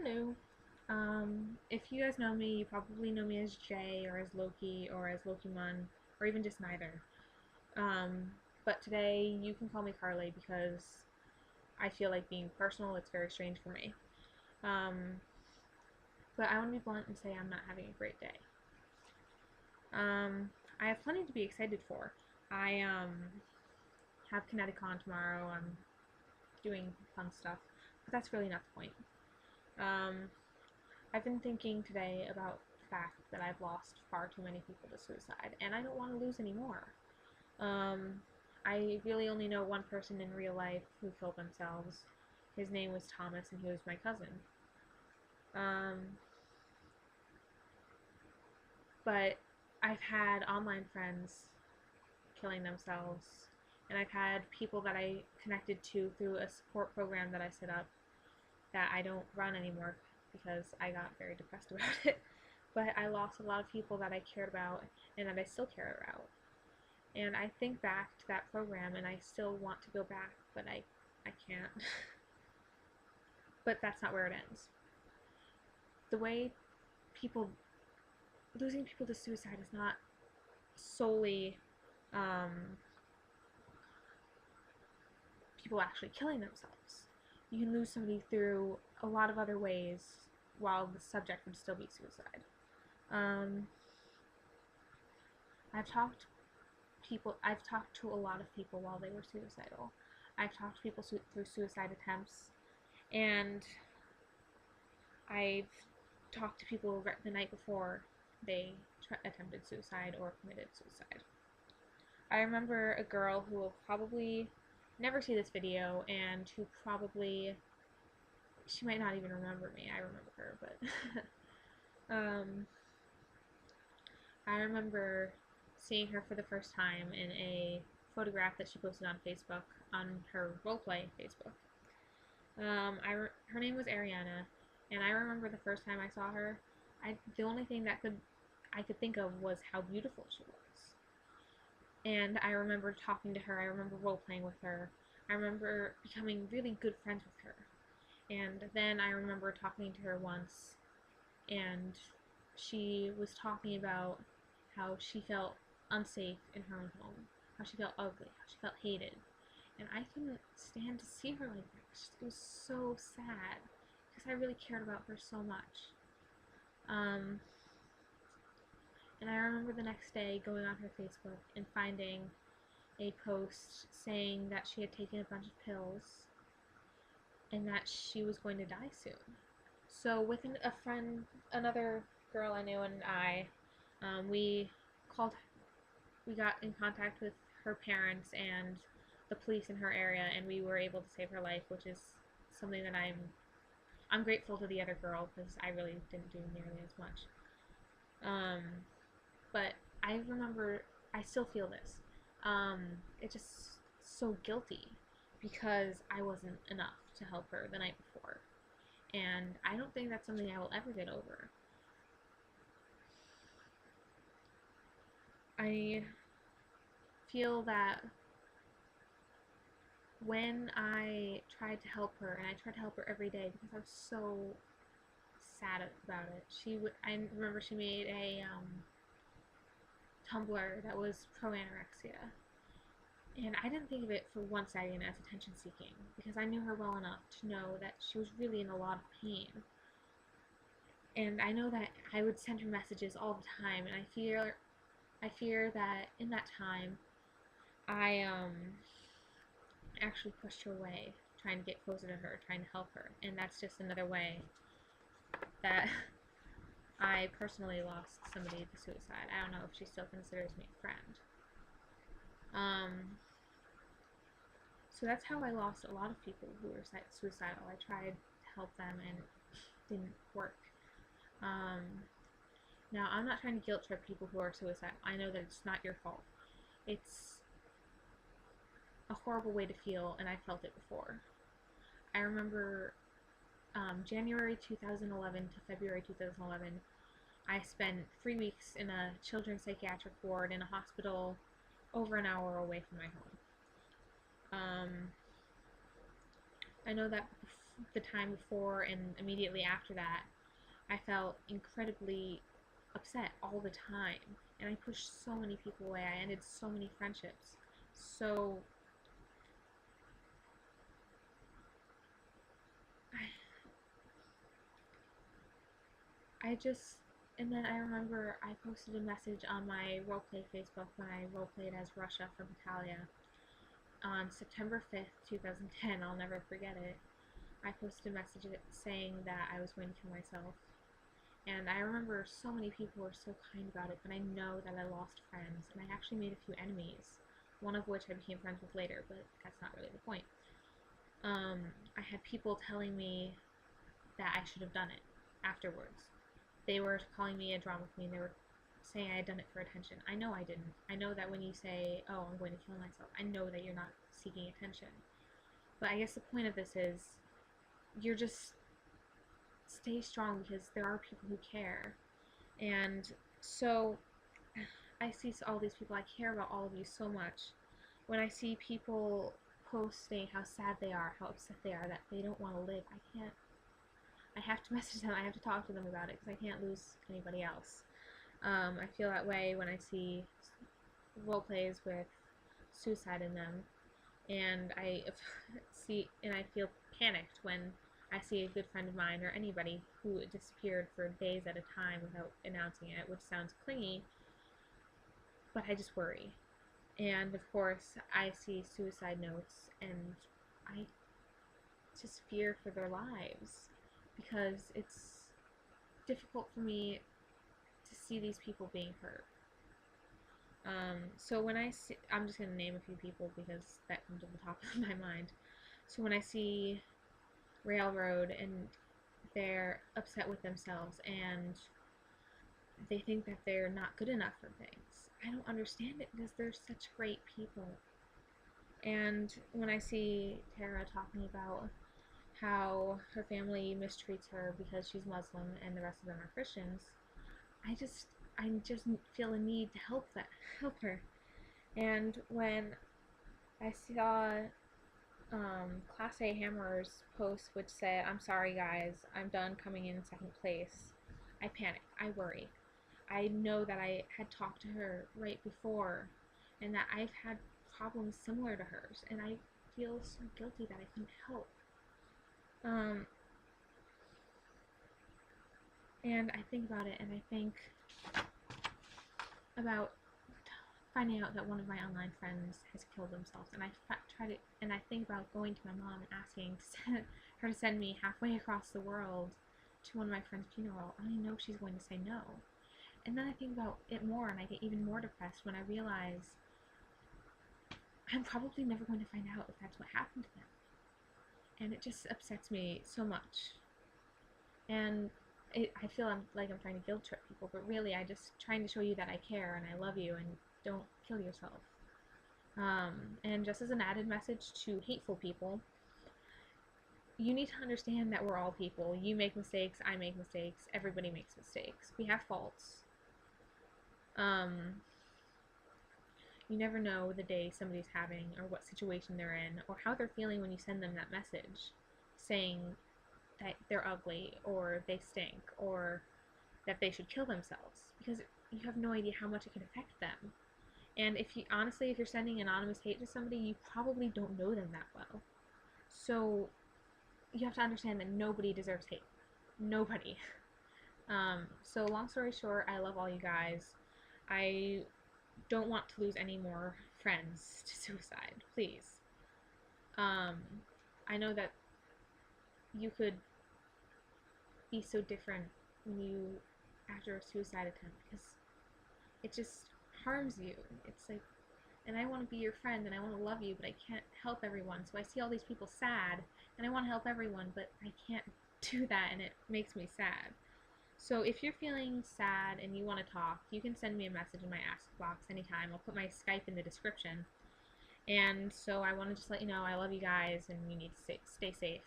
Hello. If you guys know me, you probably know me as Jay or as Loki or as Loki-Mun or even just neither. But today you can call me Carly because I feel like being personal. It's very strange for me. Um, but I want to be blunt and say I'm not having a great day. I have plenty to be excited for. I have KinetiCon tomorrow. I'm doing fun stuff, but that's really not the point. Um, I've been thinking today about the fact that I've lost far too many people to suicide, and I don't want to lose any more. Um, I really only know one person in real life who killed themselves. His name was Thomas, and he was my cousin. Um, but I've had online friends killing themselves, and I've had people that I connected to through a support program that I set up that I don't run anymore because I got very depressed about it. But I lost a lot of people that I cared about and that I still care about. And I think back to that program and I still want to go back, but I can't. But that's not where it ends. The way people, losing people to suicide is not solely people actually killing themselves. You can lose somebody through a lot of other ways while the subject would still be suicide. Um, I've talked I've talked to a lot of people while they were suicidal. I've talked to people through suicide attempts, and I've talked to people the night before they attempted suicide or committed suicide. I remember a girl who will probably never see this video and who probably, she might not even remember me. I remember her, but um, I remember seeing her for the first time in a photograph that she posted on Facebook, on her roleplay Facebook. Her name was Ariana, and I remember the first time I saw her, the only thing that I could think of was how beautiful she was. And I remember talking to her, I remember role-playing with her, I remember becoming really good friends with her. And then I remember talking to her once, and she was talking about how she felt unsafe in her own home, how she felt ugly, how she felt hated. And I couldn't stand to see her like that. It was so sad because I really cared about her so much. Um, and I remember the next day going on her Facebook and finding a post saying that she had taken a bunch of pills and that she was going to die soon. So with a friend, another girl I knew and we called, we got in contact with her parents and the police in her area, and we were able to save her life, which is something that I'm grateful to the other girl because I really didn't do nearly as much. But I remember, I still feel this. It's just so guilty because I wasn't enough to help her the night before. And I don't think that's something I will ever get over. I feel that when I tried to help her, and I tried to help her every day because I was so sad about it. I remember she made a Tumblr that was pro anorexia, and I didn't think of it for one second as attention seeking because I knew her well enough to know that she was really in a lot of pain. And I know that I would send her messages all the time, and I fear that in that time I actually pushed her away, trying to get closer to her, trying to help her, and that's just another way that I personally lost somebody to suicide. I don't know if she still considers me a friend. So that's how I lost a lot of people who were suicidal. I tried to help them and it didn't work. Now, I'm not trying to guilt trip people who are suicidal. I know that it's not your fault. It's a horrible way to feel, and I felt it before. I remember January 2011 to February 2011, I spent 3 weeks in a children's psychiatric ward in a hospital over an hour away from my home. I know that the time before and immediately after that, I felt incredibly upset all the time, and I pushed so many people away. I ended so many friendships. So I just, and then I remember I posted a message on my roleplay Facebook when I roleplayed as Russia from Italia on September 5th, 2010. I'll never forget it. I posted a message saying that I was going to kill myself. And I remember so many people were so kind about it, but I know that I lost friends, and I actually made a few enemies, one of which I became friends with later, but that's not really the point. I had people telling me that I should have done it afterwards. They were calling me a drama queen. They were saying I had done it for attention. I know I didn't. I know that when you say, oh, I'm going to kill myself, I know that you're not seeking attention. But I guess the point of this is you're just stay strong because there are people who care. And so I see all these people. I care about all of you so much. When I see people posting how sad they are, how upset they are, that they don't want to live, I have to message them. I have to talk to them about it because I can't lose anybody else. I feel that way when I see role plays with suicide in them, and I feel panicked when I see a good friend of mine or anybody who disappeared for days at a time without announcing it, which sounds clingy, but I just worry. And of course, I see suicide notes, and I just fear for their lives because it's difficult for me to see these people being hurt. So when I see, I'm just going to name a few people because that comes to the top of my mind. So when I see Railroad and they're upset with themselves and they think that they're not good enough for things, I don't understand it because they're such great people. And when I see Tara talking about how her family mistreats her because she's Muslim and the rest of them are Christians, I just feel a need to help her. And when I saw Class A Hammer's post which said, "I'm sorry guys, I'm done coming in second place," I panic. I worry. I know that I had talked to her right before and that I've had problems similar to hers, and I feel so guilty that I couldn't help. And I think about it, and I think about finding out that one of my online friends has killed themselves, and I think about going to my mom and asking her to send me halfway across the world to one of my friend's funeral, and I know she's going to say no. And then I think about it more, and I get even more depressed when I realize I'm probably never going to find out if that's what happened to them. And it just upsets me so much. And I feel like I'm trying to guilt trip people, but really I'm just trying to show you that I care and I love you and don't kill yourself. And just as an added message to hateful people, you need to understand that we're all people. You make mistakes, I make mistakes, everybody makes mistakes. We have faults. You never know the day somebody's having or what situation they're in or how they're feeling when you send them that message saying that they're ugly or they stink or that they should kill themselves, because you have no idea how much it can affect them. And if you're sending anonymous hate to somebody, you probably don't know them that well. So you have to understand that nobody deserves hate. Nobody. So long story short, I love all you guys. I don't want to lose any more friends to suicide, please. I know that you could be so different when after a suicide attempt, because it just harms you. It's like, and I want to be your friend and I want to love you, but I can't help everyone. So I see all these people sad and I want to help everyone, but I can't do that, and it makes me sad. So if you're feeling sad and you want to talk, you can send me a message in my Ask box anytime. I'll put my Skype in the description. And so I want to just let you know I love you guys and you need to stay safe.